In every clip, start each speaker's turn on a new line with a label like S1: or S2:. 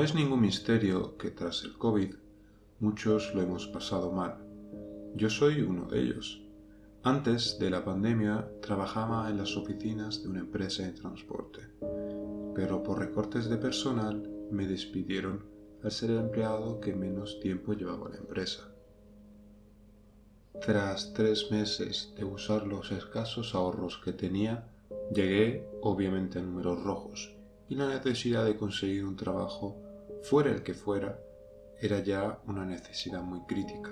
S1: es ningún misterio que tras el COVID muchos lo hemos pasado mal. Yo soy uno de ellos. Antes de la pandemia trabajaba en las oficinas de una empresa de transporte, pero por recortes de personal me despidieron al ser el empleado que menos tiempo llevaba la empresa. Tras 3 meses de usar los escasos ahorros que tenía, llegué obviamente a números rojos y la necesidad de conseguir un trabajo, fuera el que fuera, era ya una necesidad muy crítica.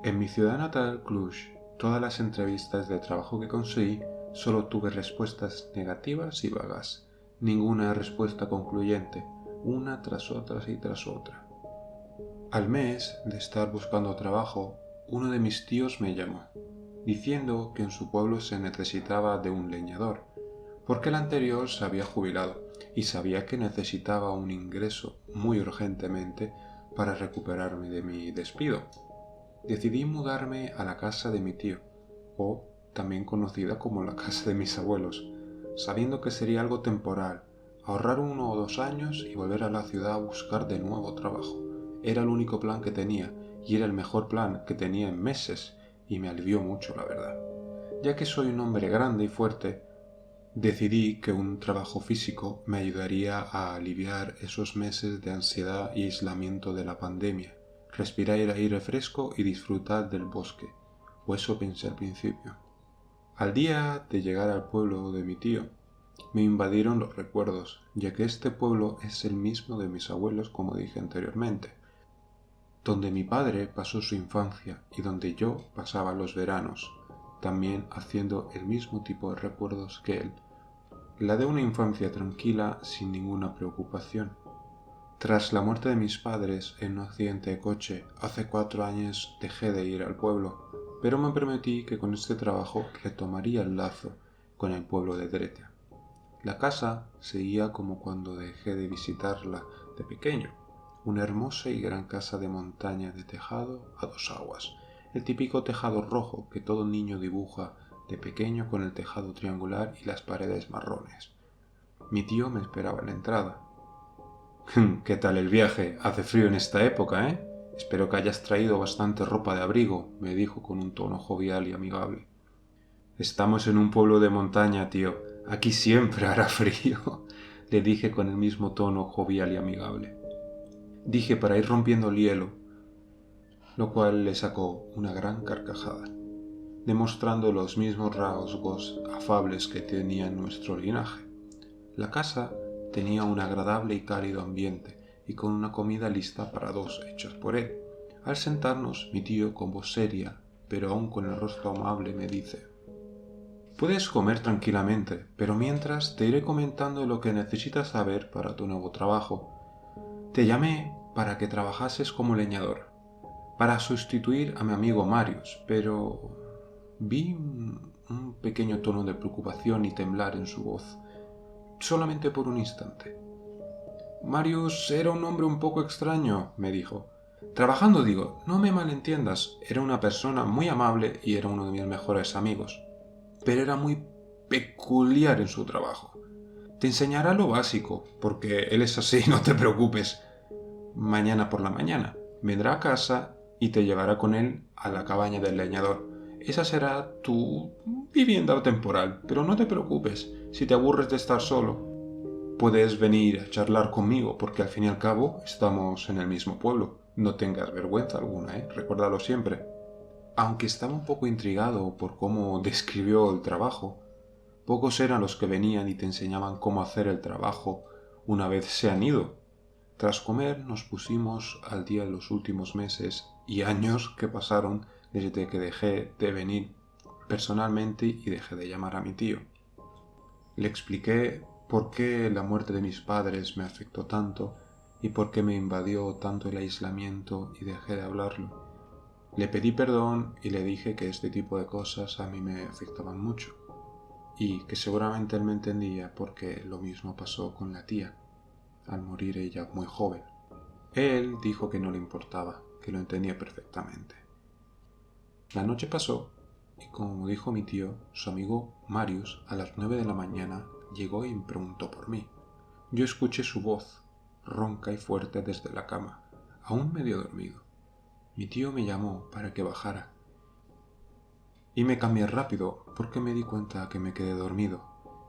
S1: En mi ciudad natal, Cluj, todas las entrevistas de trabajo que conseguí solo tuve respuestas negativas y vagas, ninguna respuesta concluyente, una tras otra y tras otra. Al mes de estar buscando trabajo, uno de mis tíos me llamó, diciendo que en su pueblo se necesitaba de un leñador, porque el anterior se había jubilado y sabía que necesitaba un ingreso muy urgentemente para recuperarme de mi despido. Decidí mudarme a la casa de mi tío, o también conocida como la casa de mis abuelos, sabiendo que sería algo temporal, ahorrar 1 o 2 años y volver a la ciudad a buscar de nuevo trabajo. Era el único plan que tenía, y era el mejor plan que tenía en meses, y me alivió mucho, la verdad. Ya que soy un hombre grande y fuerte, decidí que un trabajo físico me ayudaría a aliviar esos meses de ansiedad y aislamiento de la pandemia, respirar el aire fresco y disfrutar del bosque, o eso pensé al principio. Al día de llegar al pueblo de mi tío, me invadieron los recuerdos, ya que este pueblo es el mismo de mis abuelos, como dije anteriormente, donde mi padre pasó su infancia y donde yo pasaba los veranos, también haciendo el mismo tipo de recuerdos que él, la de una infancia tranquila sin ninguna preocupación. Tras la muerte de mis padres en un accidente de coche, hace 4 años dejé de ir al pueblo, pero me prometí que con este trabajo retomaría el lazo con el pueblo de Dretia. La casa seguía como cuando dejé de visitarla de pequeño, una hermosa y gran casa de montaña de tejado a 2 aguas, el típico tejado rojo que todo niño dibuja de pequeño con el tejado triangular y las paredes marrones. Mi tío me esperaba en la entrada. ¿Qué tal el viaje? Hace frío en esta época, ¿eh? Espero que hayas traído bastante ropa de abrigo, me dijo con un tono jovial y amigable. Estamos en un pueblo de montaña, tío. Aquí siempre hará frío, le dije con el mismo tono jovial y amigable. Dije para ir rompiendo el hielo, lo cual le sacó una gran carcajada, demostrando los mismos rasgos afables que tenía en nuestro linaje. La casa tenía un agradable y cálido ambiente y con una comida lista para 2 hechos por él. Al sentarnos, mi tío, con voz seria, pero aún con el rostro amable, me dice: «Puedes comer tranquilamente, pero mientras te iré comentando lo que necesitas saber para tu nuevo trabajo. Te llamé para que trabajases como leñador, para sustituir a mi amigo Marius, pero...». Vi un pequeño tono de preocupación y temblar en su voz, solamente por un instante. Marius era un hombre un poco extraño, me dijo. Trabajando, digo, no me malentiendas, era una persona muy amable y era uno de mis mejores amigos, pero era muy peculiar en su trabajo. Te enseñará lo básico, porque él es así, no te preocupes. Mañana por la mañana vendrá a casa y te llevará con él a la cabaña del leñador. Esa será tu vivienda temporal, pero no te preocupes, si te aburres de estar solo, puedes venir a charlar conmigo, porque al fin y al cabo estamos en el mismo pueblo. No tengas vergüenza alguna, recuérdalo siempre. Aunque estaba un poco intrigado por cómo describió el trabajo, pocos eran los que venían y te enseñaban cómo hacer el trabajo una vez se han ido. Tras comer nos pusimos al día en los últimos meses y años que pasaron desde que dejé de venir personalmente y dejé de llamar a mi tío. Le expliqué por qué la muerte de mis padres me afectó tanto y por qué me invadió tanto el aislamiento y dejé de hablarlo. Le pedí perdón y le dije que este tipo de cosas a mí me afectaban mucho y que seguramente él me entendía porque lo mismo pasó con la tía, al morir ella muy joven. Él dijo que no le importaba, que lo entendía perfectamente. La noche pasó y, como dijo mi tío, su amigo Marius a las 9 de la mañana llegó y me preguntó por mí. Yo escuché su voz, ronca y fuerte desde la cama, aún medio dormido. Mi tío me llamó para que bajara y me cambié rápido porque me di cuenta que me quedé dormido,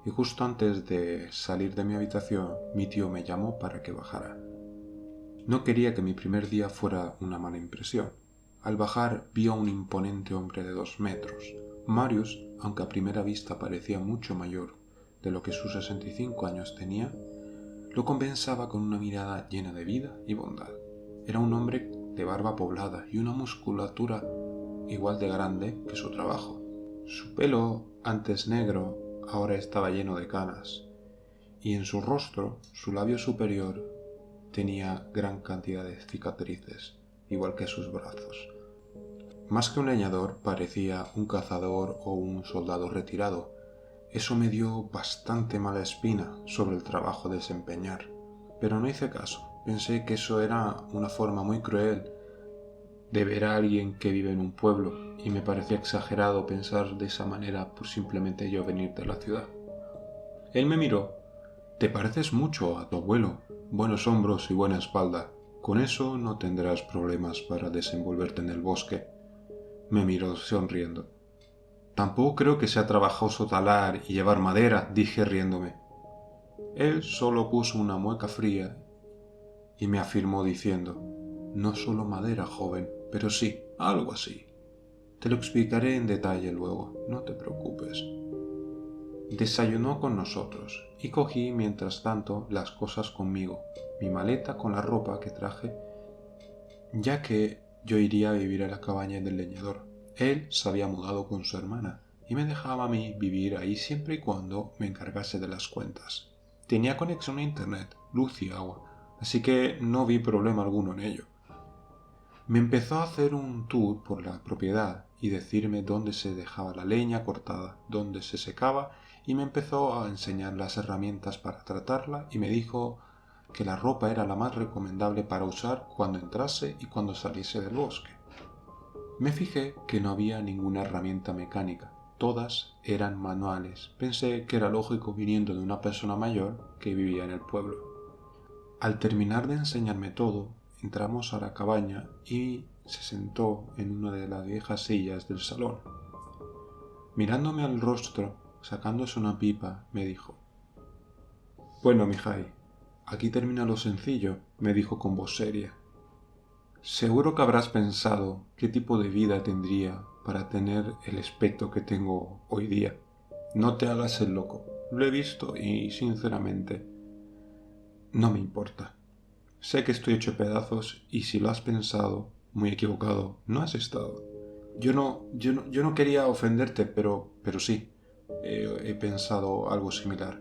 S1: y justo antes de salir de mi habitación mi tío me llamó para que bajara. No quería que mi primer día fuera una mala impresión. Al bajar vi a un imponente hombre de 2 metros. Marius, aunque a primera vista parecía mucho mayor de lo que sus 65 años tenía, lo compensaba con una mirada llena de vida y bondad. Era un hombre de barba poblada y una musculatura igual de grande que su trabajo. Su pelo, antes negro, ahora estaba lleno de canas, y en su rostro, su labio superior, tenía gran cantidad de cicatrices, igual que sus brazos. Más que un leñador, parecía un cazador o un soldado retirado. Eso me dio bastante mala espina sobre el trabajo de desempeñar, pero no hice caso. Pensé que eso era una forma muy cruel de ver a alguien que vive en un pueblo, y me parecía exagerado pensar de esa manera por simplemente yo venir de la ciudad. Él me miró. «Te pareces mucho a tu abuelo, buenos hombros y buena espalda. Con eso no tendrás problemas para desenvolverte en el bosque». Me miró sonriendo. «Tampoco creo que sea trabajoso talar y llevar madera», dije riéndome. Él solo puso una mueca fría y me afirmó diciendo: «No solo madera, joven, pero sí, algo así. Te lo explicaré en detalle luego, no te preocupes». Desayunó con nosotros y cogí mientras tanto las cosas conmigo, mi maleta con la ropa que traje, ya que yo iría a vivir a la cabaña del leñador. Él se había mudado con su hermana y me dejaba a mí vivir ahí siempre y cuando me encargase de las cuentas. Tenía conexión a internet, luz y agua, así que no vi problema alguno en ello. Me empezó a hacer un tour por la propiedad y decirme dónde se dejaba la leña cortada, dónde se secaba, y me empezó a enseñar las herramientas para tratarla y me dijo que la ropa era la más recomendable para usar cuando entrase y cuando saliese del bosque. Me fijé que no había ninguna herramienta mecánica, todas eran manuales. Pensé que era lógico viniendo de una persona mayor que vivía en el pueblo. Al terminar de enseñarme todo, entramos a la cabaña y se sentó en una de las viejas sillas del salón. Mirándome al rostro, sacándose una pipa, me dijo: «Bueno, Mijay, aquí termina lo sencillo», me dijo con voz seria. «Seguro que habrás pensado qué tipo de vida tendría para tener el aspecto que tengo hoy día. No te hagas el loco, lo he visto y, sinceramente, no me importa. Sé que estoy hecho pedazos y si lo has pensado, muy equivocado, no has estado. Yo no quería ofenderte, pero sí, he pensado algo similar.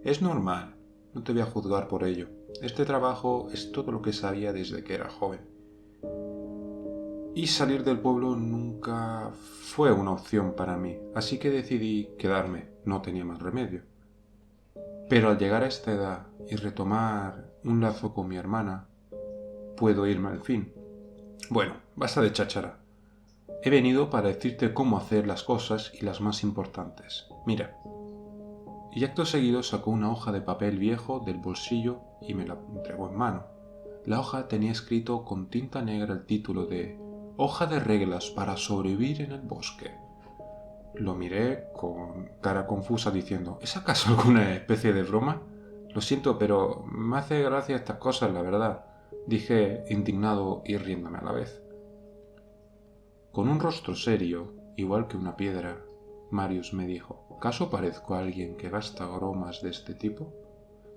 S1: Es normal, no te voy a juzgar por ello. Este trabajo es todo lo que sabía desde que era joven. Y salir del pueblo nunca fue una opción para mí, así que decidí quedarme, no tenía más remedio. Pero al llegar a esta edad y retomar un lazo con mi hermana, puedo irme al fin. Bueno, basta de cháchara. He venido para decirte cómo hacer las cosas y las más importantes. Mira». Y acto seguido sacó una hoja de papel viejo del bolsillo y me la entregó en mano. La hoja tenía escrito con tinta negra el título de «Hoja de reglas para sobrevivir en el bosque». Lo miré con cara confusa diciendo: ¿es acaso alguna especie de broma? Lo siento, pero me hace gracia estas cosas, la verdad, dije indignado y riéndome a la vez. Con un rostro serio, igual que una piedra, Marius me dijo: ¿acaso parezco a alguien que gasta bromas de este tipo?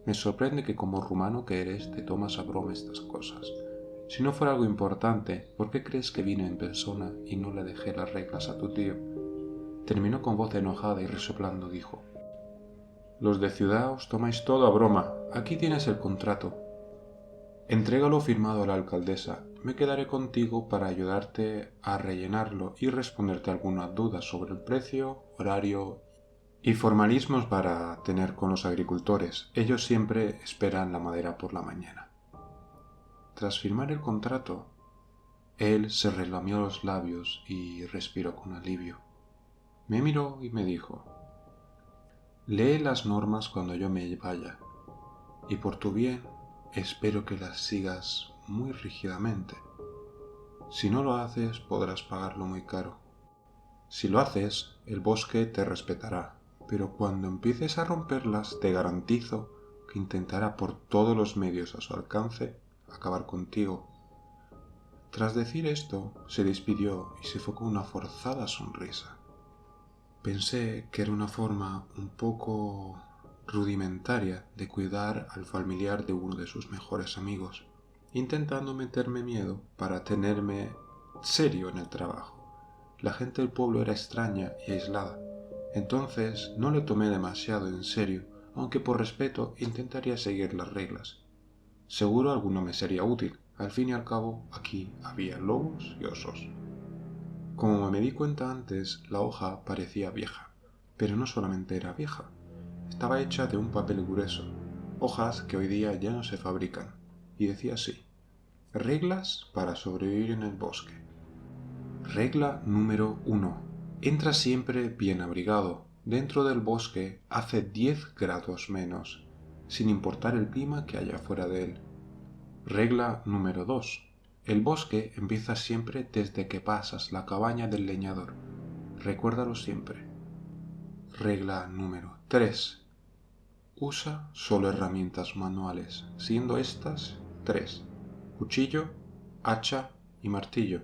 S1: Me sorprende que como rumano que eres te tomas a broma estas cosas. Si no fuera algo importante, ¿por qué crees que vine en persona y no le dejé las reglas a tu tío? Terminó con voz enojada y resoplando dijo: «Los de ciudad os tomáis todo a broma. Aquí tienes el contrato. Entrégalo firmado a la alcaldesa. Me quedaré contigo para ayudarte a rellenarlo y responderte algunas dudas sobre el precio, horario y formalismos para tener con los agricultores. Ellos siempre esperan la madera por la mañana». Tras firmar el contrato, él se relamió los labios y respiró con alivio. Me miró y me dijo: «Lee las normas cuando yo me vaya, y por tu bien espero que las sigas muy rígidamente. Si no lo haces, podrás pagarlo muy caro. Si lo haces, el bosque te respetará, pero cuando empieces a romperlas, te garantizo que intentará por todos los medios a su alcance acabar contigo. Tras decir esto, se despidió y se fue con una forzada sonrisa. Pensé que era una forma un poco rudimentaria de cuidar al familiar de uno de sus mejores amigos, intentando meterme miedo para tenerme serio en el trabajo. La gente del pueblo era extraña y aislada, entonces no le tomé demasiado en serio, aunque por respeto intentaría seguir las reglas. Seguro alguno me sería útil, al fin y al cabo aquí había lobos y osos. Como me di cuenta antes, la hoja parecía vieja, pero no solamente era vieja, estaba hecha de un papel grueso, hojas que hoy día ya no se fabrican, y decía así: reglas para sobrevivir en el bosque. Regla número 1. Entra siempre bien abrigado. Dentro del bosque hace 10 grados menos, sin importar el clima que haya fuera de él. Regla número 2. El bosque empieza siempre desde que pasas la cabaña del leñador. Recuérdalo siempre. Regla número 3. Usa solo herramientas manuales, siendo estas 3: cuchillo, hacha y martillo.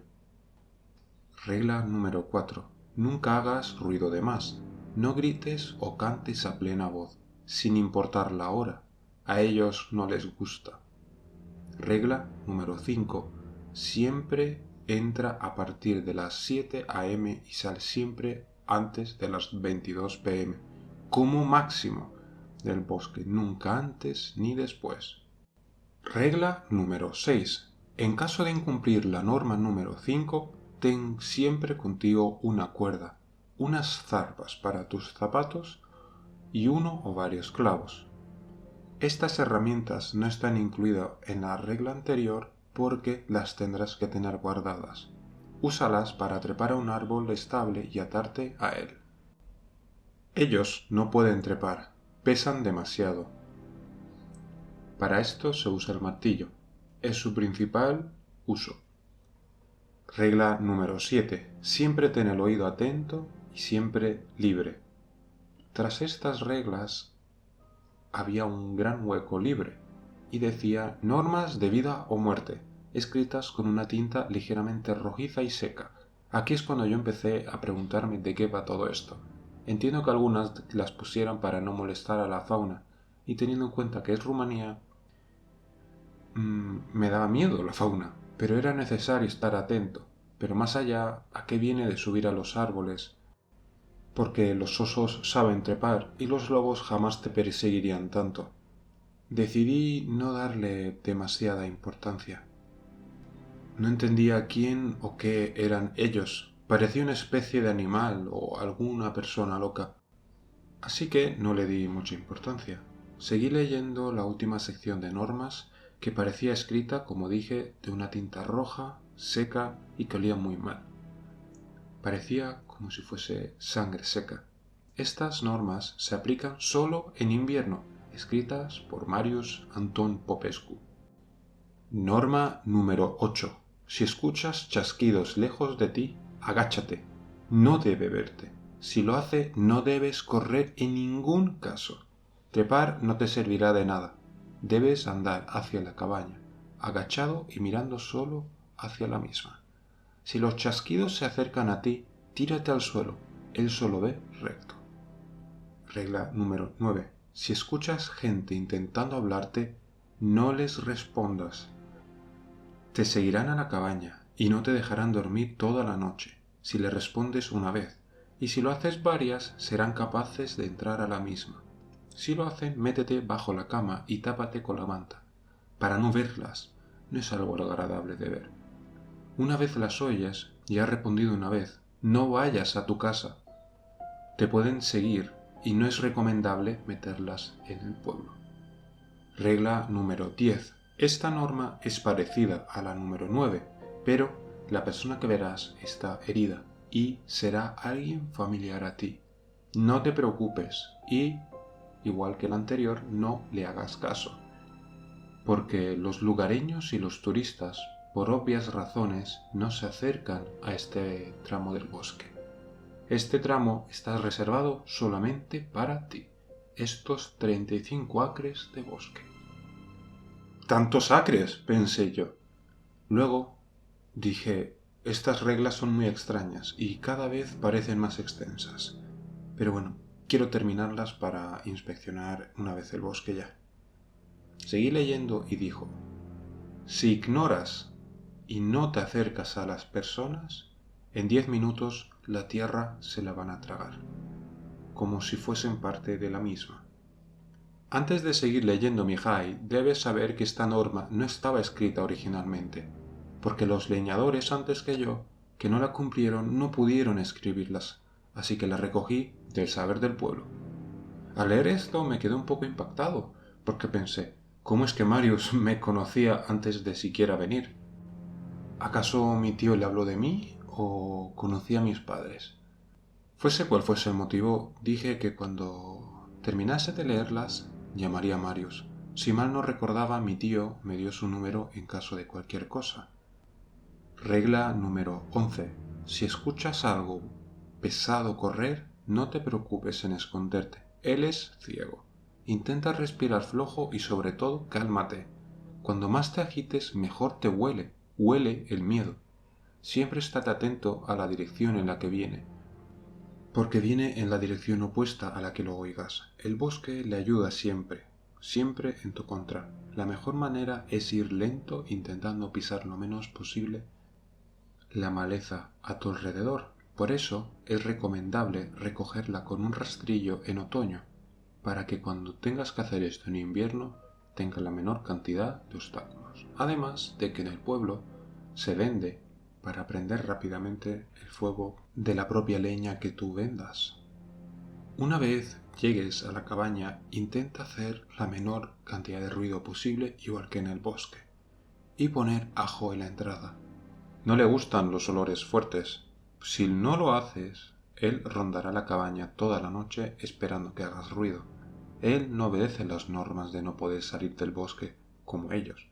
S1: Regla número 4. Nunca hagas ruido de más. No grites o cantes a plena voz, sin importar la hora. A ellos no les gusta. Regla número 5. Siempre entra a partir de las 7 a.m. y sal siempre antes de las 22 p.m. como máximo del bosque, nunca antes ni después. Regla número 6. En caso de incumplir la norma número 5, ten siempre contigo una cuerda, unas zarpas para tus zapatos y uno o varios clavos. Estas herramientas no están incluidas en la regla anterior porque las tendrás que tener guardadas. Úsalas para trepar a un árbol estable y atarte a él. Ellos no pueden trepar, pesan demasiado. Para esto se usa el martillo. Es su principal uso. Regla número 7. Siempre ten el oído atento y siempre libre. Tras estas reglas había un gran hueco libre y decía normas de vida o muerte, escritas con una tinta ligeramente rojiza y seca. Aquí es cuando yo empecé a preguntarme de qué va todo esto. Entiendo que algunas las pusieran para no molestar a la fauna, y teniendo en cuenta que es Rumanía, me daba miedo la fauna, pero era necesario estar atento. Pero más allá, ¿a qué viene de subir a los árboles? Porque los osos saben trepar y los lobos jamás te perseguirían tanto. Decidí no darle demasiada importancia. No entendía quién o qué eran ellos. Parecía una especie de animal o alguna persona loca. Así que no le di mucha importancia. Seguí leyendo la última sección de normas, que parecía escrita, como dije, de una tinta roja, seca y que olía muy mal. Parecía como si fuese sangre seca. Estas normas se aplican solo en invierno, escritas por Marius Anton Popescu. Norma número 8. Si escuchas chasquidos lejos de ti, agáchate. No debe verte. Si lo hace, no debes correr en ningún caso. Trepar no te servirá de nada. Debes andar hacia la cabaña, agachado y mirando solo hacia la misma. Si los chasquidos se acercan a ti, tírate al suelo. Él solo ve recto. Regla número 9. Si escuchas gente intentando hablarte, no les respondas. Te seguirán a la cabaña y no te dejarán dormir toda la noche si le respondes una vez, y si lo haces varias, serán capaces de entrar a la misma. Si lo hacen, métete bajo la cama y tápate con la manta, para no verlas. No es algo agradable de ver. Una vez las oyes y has respondido una vez, no vayas a tu casa. Te pueden seguir y no es recomendable meterlas en el pueblo. Regla número 10. Esta norma es parecida a la número 9, pero la persona que verás está herida y será alguien familiar a ti. No te preocupes y, igual que la anterior, no le hagas caso. porque los lugareños y los turistas, por obvias razones, no se acercan a este tramo del bosque. Este tramo está reservado solamente para ti, estos 35 acres de bosque. ¡Tantos acres!, pensé yo. Luego dije, estas reglas son muy extrañas y cada vez parecen más extensas. Pero bueno, quiero terminarlas para inspeccionar una vez el bosque ya. Seguí leyendo y dijo, si ignoras y no te acercas a las personas, en 10 minutos la tierra se la van a tragar, como si fuesen parte de la misma. Antes de seguir leyendo, Mihai, debes saber que esta norma no estaba escrita originalmente, porque los leñadores antes que yo, que no la cumplieron, no pudieron escribirlas, así que la recogí del saber del pueblo. Al leer esto me quedé un poco impactado, porque pensé, ¿cómo es que Marius me conocía antes de siquiera venir? ¿Acaso mi tío le habló de mí o conocía a mis padres? Fuese cual fuese el motivo, dije que cuando terminase de leerlas, llamaría a Marius. Si mal no recordaba, mi tío me dio su número en caso de cualquier cosa. Regla número 11. Si escuchas algo pesado correr, no te preocupes en esconderte. Él es ciego. Intenta respirar flojo y sobre todo cálmate. Cuando más te agites, mejor te huele. Huele el miedo. Siempre estate atento a la dirección en la que viene, porque viene en la dirección opuesta a la que lo oigas. El bosque le ayuda siempre, siempre en tu contra. La mejor manera es ir lento, intentando pisar lo menos posible la maleza a tu alrededor. Por eso es recomendable recogerla con un rastrillo en otoño, para que cuando tengas que hacer esto en invierno tenga la menor cantidad de obstáculos. Además de que en el pueblo se vende para prender rápidamente el fuego de la propia leña que tú vendas. Una vez llegues a la cabaña, intenta hacer la menor cantidad de ruido posible, igual que en el bosque, y poner ajo en la entrada. No le gustan los olores fuertes. Si no lo haces, él rondará la cabaña toda la noche esperando que hagas ruido. Él no obedece las normas de no poder salir del bosque como ellos.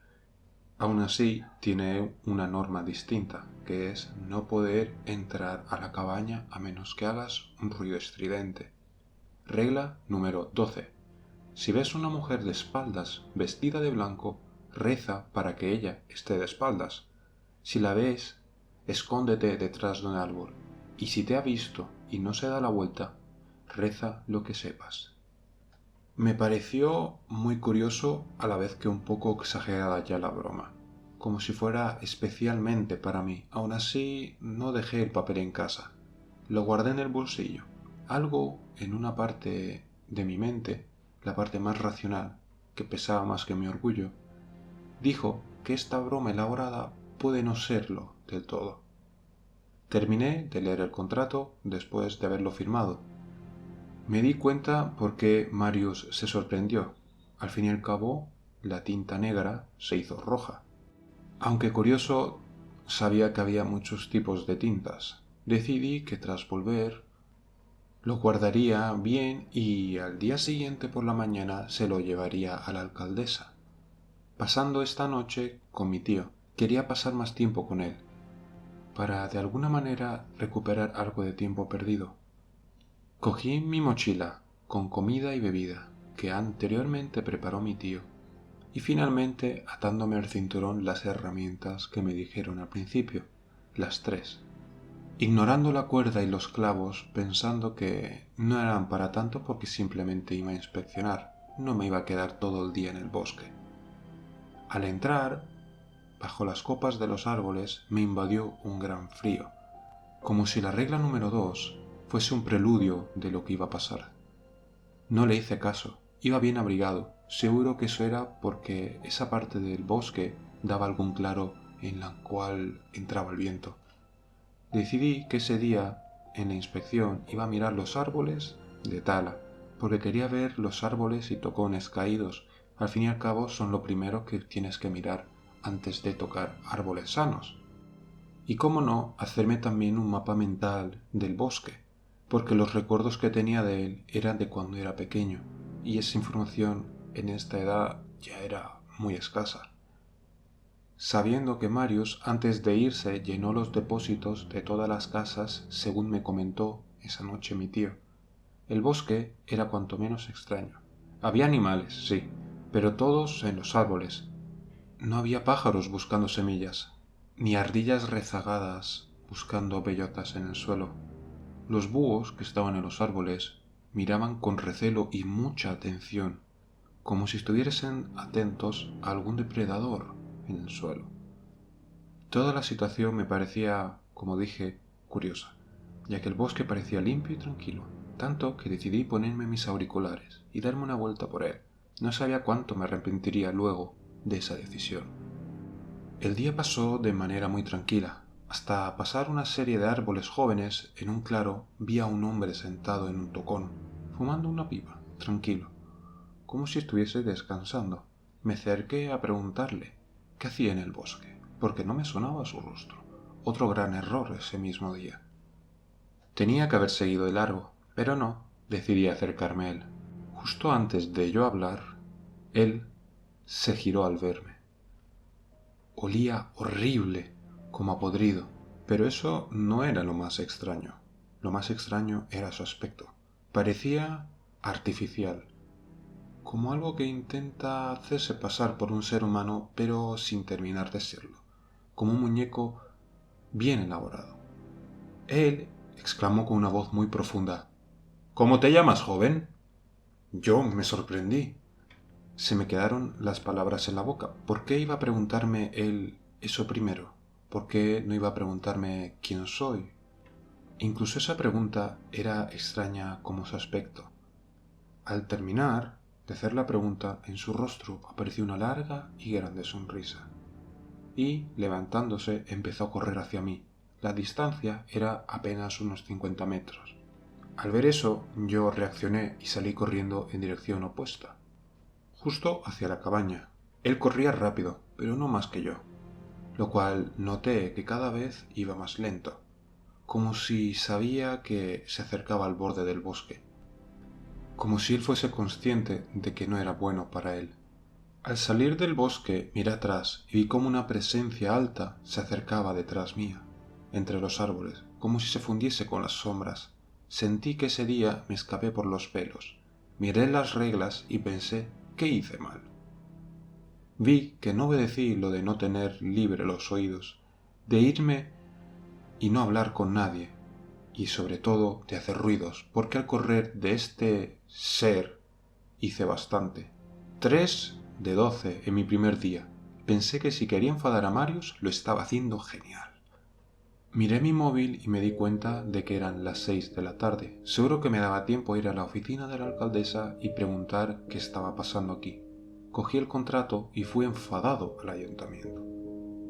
S1: Aún así, tiene una norma distinta, que es no poder entrar a la cabaña a menos que hagas un ruido estridente. Regla número 12. Si ves una mujer de espaldas vestida de blanco, reza para que ella esté de espaldas. Si la ves, escóndete detrás de un árbol, y si te ha visto y no se da la vuelta, reza lo que sepas. Me pareció muy curioso a la vez que un poco exagerada ya la broma, como si fuera especialmente para mí. Aún así, no dejé el papel en casa, lo guardé en el bolsillo. Algo en una parte de mi mente, la parte más racional, que pesaba más que mi orgullo, dijo que esta broma elaborada puede no serlo del todo. Terminé de leer el contrato después de haberlo firmado. Me di cuenta por qué Marius se sorprendió. Al fin y al cabo, la tinta negra se hizo roja. Aunque curioso, sabía que había muchos tipos de tintas. Decidí que tras volver lo guardaría bien y al día siguiente por la mañana se lo llevaría a la alcaldesa. Pasando esta noche con mi tío, quería pasar más tiempo con él, para de alguna manera recuperar algo de tiempo perdido. Cogí mi mochila con comida y bebida que anteriormente preparó mi tío y finalmente atándome al cinturón las herramientas que me dijeron al principio, las 3, ignorando la cuerda y los clavos, pensando que no eran para tanto porque simplemente iba a inspeccionar, no me iba a quedar todo el día en el bosque. Al entrar, bajo las copas de los árboles me invadió un gran frío, como si la regla número 2 fuese un preludio de lo que iba a pasar. No le hice caso, iba bien abrigado, seguro que eso era porque esa parte del bosque daba algún claro en la cual entraba el viento. Decidí que ese día, en la inspección, iba a mirar los árboles de tala, porque quería ver los árboles y tocones caídos. Al fin y al cabo son lo primero que tienes que mirar antes de tocar árboles sanos. Y cómo no, hacerme también un mapa mental del bosque, porque los recuerdos que tenía de él eran de cuando era pequeño, y esa información en esta edad ya era muy escasa. Sabiendo que Marius antes de irse llenó los depósitos de todas las casas, según me comentó esa noche mi tío, el bosque era cuanto menos extraño. Había animales, sí, pero todos en los árboles. No había pájaros buscando semillas, ni ardillas rezagadas buscando bellotas en el suelo. Los búhos que estaban en los árboles miraban con recelo y mucha atención, como si estuviesen atentos a algún depredador en el suelo. Toda la situación me parecía, como dije, curiosa, ya que el bosque parecía limpio y tranquilo, tanto que decidí ponerme mis auriculares y darme una vuelta por él. No sabía cuánto me arrepentiría luego de esa decisión. El día pasó de manera muy tranquila. Hasta pasar una serie de árboles jóvenes, en un claro vi a un hombre sentado en un tocón, fumando una pipa, tranquilo, como si estuviese descansando. Me acerqué a preguntarle qué hacía en el bosque, porque no me sonaba su rostro. Otro gran error ese mismo día. Tenía que haber seguido de largo, pero no, decidí acercarme a él. Justo antes de yo hablar, él se giró al verme. Olía horrible, como a podrido, pero eso no era lo más extraño. Lo más extraño era su aspecto. Parecía artificial, como algo que intenta hacerse pasar por un ser humano, pero sin terminar de serlo, como un muñeco bien elaborado. Él exclamó con una voz muy profunda: ¿Cómo te llamas, joven? Yo me sorprendí. Se me quedaron las palabras en la boca. ¿Por qué iba a preguntarme él eso primero? ¿Por qué no iba a preguntarme quién soy? Incluso esa pregunta era extraña como su aspecto. Al terminar de hacer la pregunta, en su rostro apareció una larga y grande sonrisa. Y, levantándose, empezó a correr hacia mí. La distancia era apenas unos 50 metros. Al ver eso, yo reaccioné y salí corriendo en dirección opuesta, justo hacia la cabaña. Él corría rápido, pero no más que yo, lo cual noté que cada vez iba más lento, como si sabía que se acercaba al borde del bosque, como si él fuese consciente de que no era bueno para él. Al salir del bosque miré atrás y vi como una presencia alta se acercaba detrás mía, entre los árboles, como si se fundiese con las sombras. Sentí que ese día me escapé por los pelos. Miré las reglas y pensé, ¿qué hice mal? Vi que no obedecí lo de no tener libre los oídos, de irme y no hablar con nadie, y sobre todo de hacer ruidos, porque al correr de este ser hice bastante. 3 de 12 en mi primer día. Pensé que si quería enfadar a Marius lo estaba haciendo genial. Miré mi móvil y me di cuenta de que eran las 6 de la tarde. Seguro que me daba tiempo a ir a la oficina de la alcaldesa y preguntar qué estaba pasando aquí. Cogí el contrato y fui enfadado al ayuntamiento.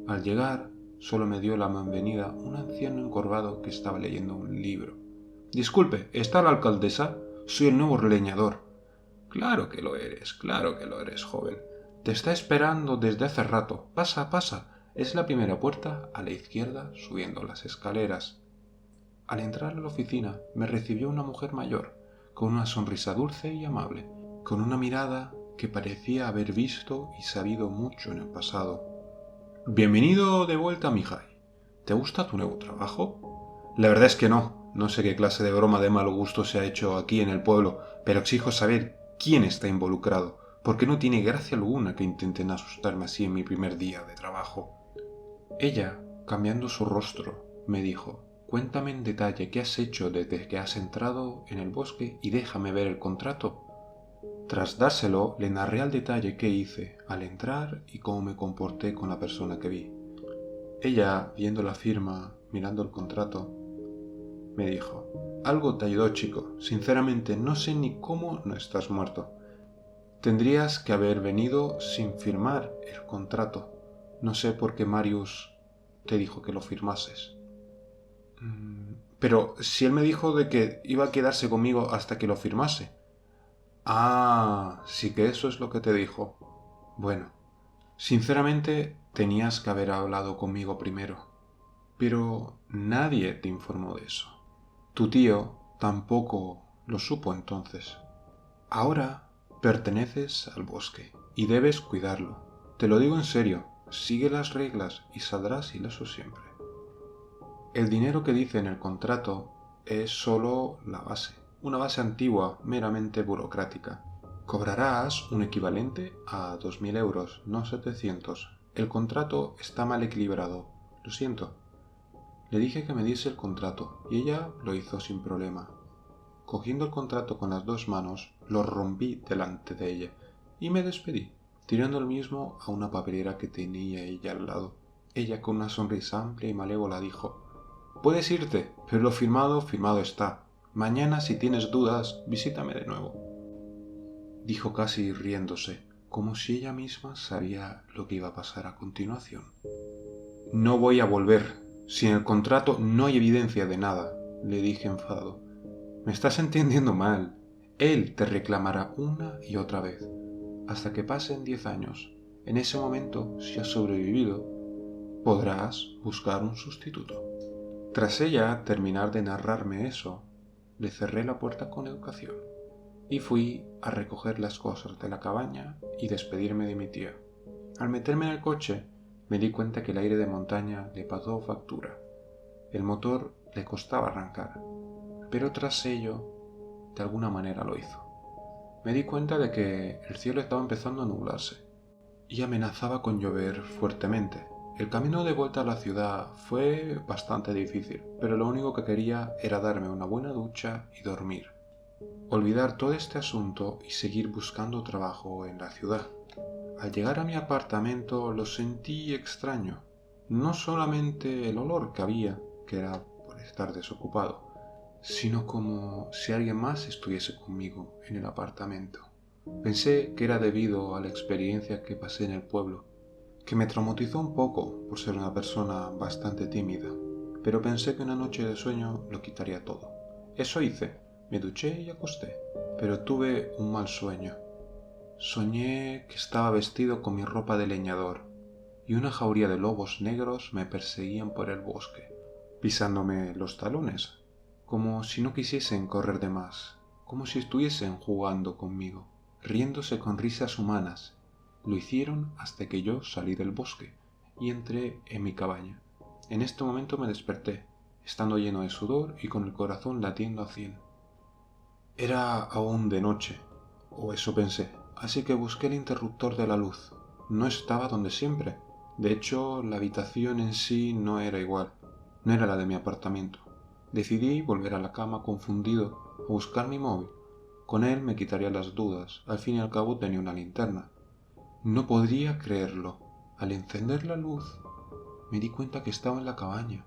S1: Al llegar, solo me dio la bienvenida un anciano encorvado que estaba leyendo un libro. Disculpe, ¿está la alcaldesa? Soy el nuevo leñador. Claro que lo eres, joven. Te está esperando desde hace rato. Pasa, pasa. Es la primera puerta a la izquierda subiendo las escaleras. Al entrar a la oficina me recibió una mujer mayor, con una sonrisa dulce y amable, con una mirada que parecía haber visto y sabido mucho en el pasado. Bienvenido de vuelta, Mihai. ¿Te gusta tu nuevo trabajo? La verdad es que no. No sé qué clase de broma de mal gusto se ha hecho aquí en el pueblo, pero exijo saber quién está involucrado, porque no tiene gracia alguna que intenten asustarme así en mi primer día de trabajo. Ella, cambiando su rostro, me dijo: Cuéntame en detalle qué has hecho desde que has entrado en el bosque y déjame ver el contrato. Tras dárselo, le narré al detalle qué hice al entrar y cómo me comporté con la persona que vi. Ella, viendo la firma, mirando el contrato, me dijo: Algo te ayudó, chico. Sinceramente, no sé ni cómo no estás muerto. Tendrías que haber venido sin firmar el contrato. No sé por qué Marius te dijo que lo firmases. Pero si él me dijo de que iba a quedarse conmigo hasta que lo firmase. Ah, sí que eso es lo que te dijo. Bueno, sinceramente tenías que haber hablado conmigo primero. Pero nadie te informó de eso. Tu tío tampoco lo supo entonces. Ahora perteneces al bosque y debes cuidarlo. Te lo digo en serio, sigue las reglas y saldrás ileso siempre. El dinero que dice en el contrato es solo la base, una base antigua, meramente burocrática. Cobrarás un equivalente a 2.000 euros, no 700. El contrato está mal equilibrado, lo siento. Le dije que me diese el contrato y ella lo hizo sin problema. Cogiendo el contrato con las dos manos, lo rompí delante de ella y me despedí, tirando el mismo a una papelera que tenía ella al lado. Ella, con una sonrisa amplia y malévola, dijo: «Puedes irte, pero lo firmado, firmado está. Mañana, si tienes dudas, visítame de nuevo», dijo casi riéndose, como si ella misma sabía lo que iba a pasar a continuación. «No voy a volver. Sin el contrato no hay evidencia de nada», le dije enfadado. «Me estás entendiendo mal. Él te reclamará una y otra vez, hasta que pasen 10 años. En ese momento, si has sobrevivido, podrás buscar un sustituto». Tras ella terminar de narrarme eso, le cerré la puerta con educación y fui a recoger las cosas de la cabaña y despedirme de mi tía. Al meterme en el coche, me di cuenta que el aire de montaña le pasó factura. El motor le costaba arrancar, pero tras ello, de alguna manera lo hizo. Me di cuenta de que el cielo estaba empezando a nublarse y amenazaba con llover fuertemente. El camino de vuelta a la ciudad fue bastante difícil, pero lo único que quería era darme una buena ducha y dormir. Olvidar todo este asunto y seguir buscando trabajo en la ciudad. Al llegar a mi apartamento lo sentí extraño. No solamente el olor que había, que era por estar desocupado, sino como si alguien más estuviese conmigo en el apartamento. Pensé que era debido a la experiencia que pasé en el pueblo, que me traumatizó un poco por ser una persona bastante tímida, pero pensé que una noche de sueño lo quitaría todo. Eso hice, me duché y acosté, pero tuve un mal sueño. Soñé que estaba vestido con mi ropa de leñador y una jauría de lobos negros me perseguían por el bosque, pisándome los talones, como si no quisiesen correr de más, como si estuviesen jugando conmigo, riéndose con risas humanas. Lo hicieron hasta que yo salí del bosque y entré en mi cabaña. En este momento me desperté, estando lleno de sudor y con el corazón latiendo a 100. Era aún de noche, o eso pensé, así que busqué el interruptor de la luz. No estaba donde siempre. De hecho, la habitación en sí no era igual, no era la de mi apartamento. Decidí volver a la cama confundido a buscar mi móvil. Con él me quitaría las dudas, al fin y al cabo tenía una linterna. No podría creerlo. Al encender la luz, me di cuenta que estaba en la cabaña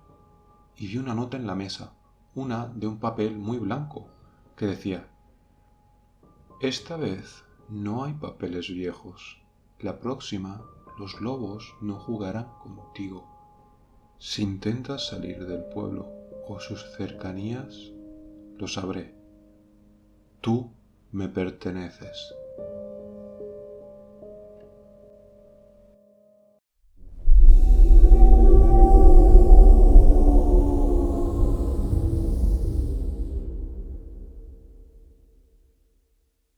S1: y vi una nota en la mesa, una de un papel muy blanco, que decía: «Esta vez no hay papeles viejos. La próxima, los lobos no jugarán contigo. Si intentas salir del pueblo o sus cercanías, lo sabré. Tú me perteneces».